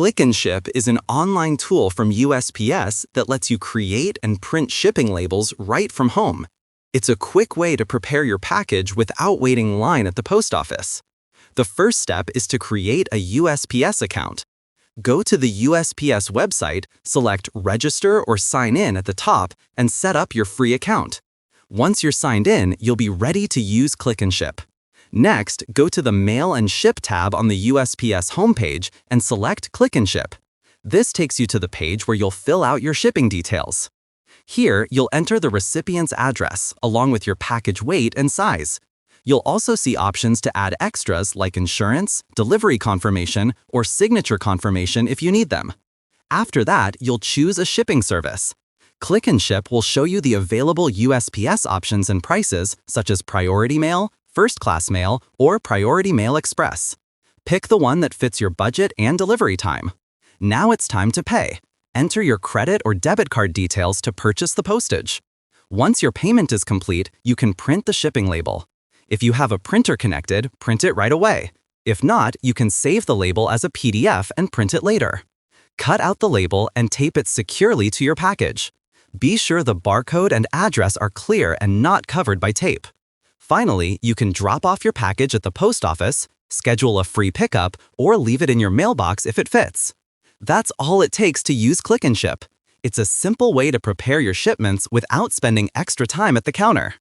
Click and Ship is an online tool from USPS that lets you create and print shipping labels right from home. It's a quick way to prepare your package without waiting in line at the post office. The first step is to create a USPS account. Go to the USPS website, select Register or Sign In at the top, and set up your free account. Once you're signed in, you'll be ready to use Click and Ship. Next, go to the Mail and Ship tab on the USPS homepage and select Click and Ship. This takes you to the page where you'll fill out your shipping details. Here, you'll enter the recipient's address along with your package weight and size. You'll also see options to add extras like insurance, delivery confirmation, or signature confirmation if you need them. After that, you'll choose a shipping service. Click and Ship will show you the available USPS options and prices such as Priority Mail, First Class Mail, or Priority Mail Express. Pick the one that fits your budget and delivery time. Now it's time to pay. Enter your credit or debit card details to purchase the postage. Once your payment is complete, you can print the shipping label. If you have a printer connected, print it right away. If not, you can save the label as a PDF and print it later. Cut out the label and tape it securely to your package. Be sure the barcode and address are clear and not covered by tape. Finally, you can drop off your package at the post office, schedule a free pickup, or leave it in your mailbox if it fits. That's all it takes to use Click and Ship. It's a simple way to prepare your shipments without spending extra time at the counter.